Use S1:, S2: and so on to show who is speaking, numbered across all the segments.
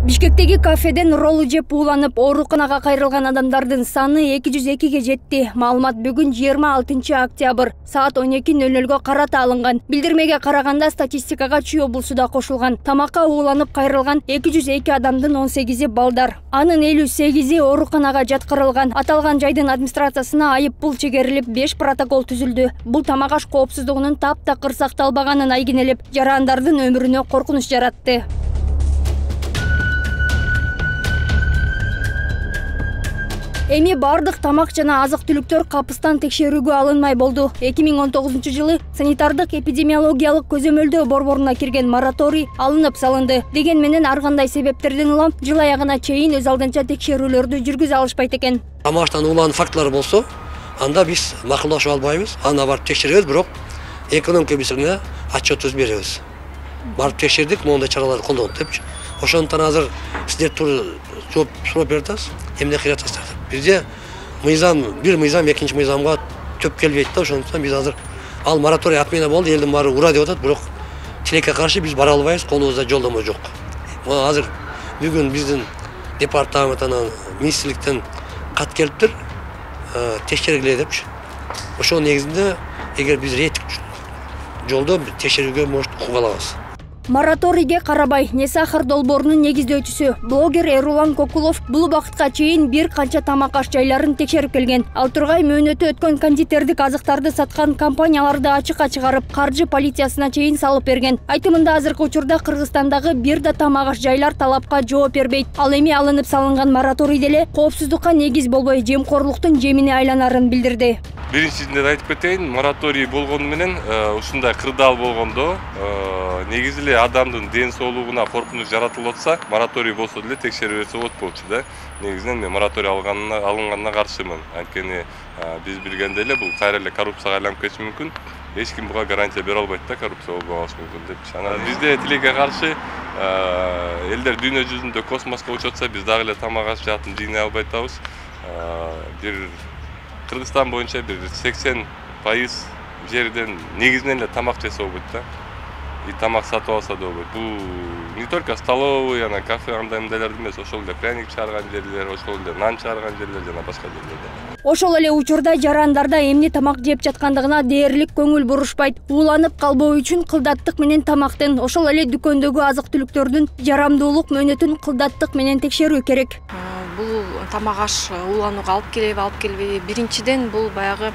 S1: Бишкектеги кафеден роллу жеп ууланып, ооруканага кайрылган адамдардын саны 202ге жетти. Маалымат бүгүн 26 октябрь саат 12:00 карата алынган. Билдирмеге караганда статистикага Чүй облусу да кошулган. Тамакка ууланып кайрылган 202 адамдын 18и балдар. Анын 58и ооруканага жаткырылган. Аталган жайдын администрациясына айып пул чегерилип, 5 протокол түзүлдү. Бул тамак аш коопсуздугунун таптакыр сакталбаганын айгинелеп, жарандардын өмүрүнө коркунуч жаратты. Эми бардык тамак жана азык-түлүктөр капыстан текшерүүгө алынмай болду. 2019 жылы санитардык эпидемиологиялык көзөмөлдөө борборуна кирген мораторий алынып салынды. Деген менен ар кандай себептерден улам жыл аягына чейин өз алдынча текшерүүлөрдү жүргүзө алышпайт экен.
S2: Тамактан уулануу фактылары болсо, анда биз макулдашып албайбыз. Аны барып текшеребиз, бирок экономика министрлигине отчет түзүп беребиз. Барып текшердик, мондай чараларды колдондук депчи. Ошондуктан азыр сиздер тууру жооп сурап берип атасыз. Эмне кыятасыздар деп. Бизде мыйзам, бир мыйзам экинчи мыйзамга төп келбейт да, ошондуктан биз азыр ал мораторий отмена болду, элдин баары ура деп атат, бирок тилекке каршы биз бара албайбыз, колубузда жолдомо жок. Азыр бүгүн биздин департаменттен, министрликтен кат келиптир, текшергиле депчи. Ошонун негизинде эгер биз реттик жолдо текшерүүгө укук алабыз.
S1: Мораторийге карабай, Несахар долбоорунун негиздөөчүсү блогер Эрулан Кокулов бул убакытка чейин бир канча тамак аш жайларын текшерип келген. Ал тургай мөөнөтү өткөн кондитердик азыктарды саткан компанияларды ачыкка чыгарып, каржы полициясына чейин салып берген. Айтымында азыркы учурда Кыргызстандагы бир да тамак аш жайлар талапка жооп бербейт. Ал эми алынып салынган мораторий деле коопсуздукка негиз болбой, жемкорлуктун жемине айланарын билдирди.
S3: Биринчиден айтып кетейин, мораторий болгону менен ушундай кырдаал болгондо негизи эле адамдын ден соолугуна коркунуч жаратылып атса, мораторий болсо деле текшере берсе болот болчу да. Негизинен мен мораторий алынганына каршымын. Анткени биз билгендей эле бул кайра эле коррупцияга айланып кетиши мүмкүн. Эч ким буга гарантия бере албайт да, коррупция болбошу мүмкүн депчи. Анан бизде тилекке каршы элдер дүйнө жүзүндө космоско учуп атса, биз дагы эле тамак аш жаатын жыйнай албай атабыз. Бир Кыргызстан боюнча бир 80% жерден негизинен эле тамак жесе болбойт да. И тамак сатып алса да болбойт. Бул не только столовый, ана кафе андайларда эмес, ошол эле пряник чыгарган жерлер, ошол эле нан чыгарган жерлер жана башка жерлерде.
S1: Ошол эле учурда жарандарда эмне тамак жеп жаткандыгына дээрлик көңүл бурушпайт. Ууланып калбоо үчүн кылдаттык менен тамактын, ошол эле дүкөндөгү азык-түлүктөрдүн жарамдуулук мөөнөтүн кылдаттык менен текшерүү керек.
S4: Бул тамак аш ууланууга алып келбейби? Биринчиден бул баягы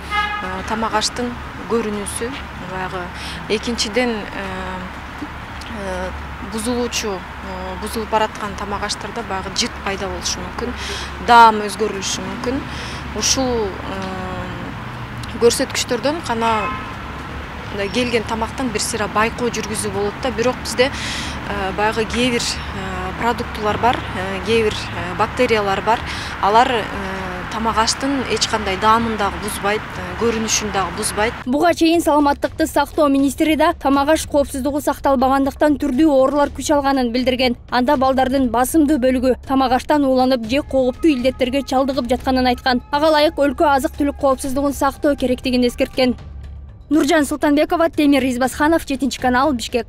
S4: тамак аштын көрүнүшү, баягы экинчиден бузулуп бараткан тамак аштарда баягы жыт пайда болушу мүмкүн, даам өзгөрүлүшү мүмкүн. Ушул көрсөткүчтөрдөн кана келген тамактан бир сыйра байкоо жүргүзүү болот да, бирок бизде баягы кээ бир продуктулар бар, кээ бир бактериялар бар. Алар тамак аштын эч кандай даамын дагы бузбайт, көрүнүшүн дагы бузбайт.
S1: Буга чейин саламаттыкты сактоо министри да тамак аш коопсуздугу сакталбагандыктан түрдүү оорулар күч алганын билдирген. Анда балдардын басымдуу бөлүгү тамак аштан ууланып же кооптуу илдеттерге чалдыгып жатканын айткан. Ага ылайык өлкө азык-түлүк коопсуздугун сактоо керектигин эскерткен. Нуржан Султанбекова, Темир Избасханов, 7 канал, Бишкек.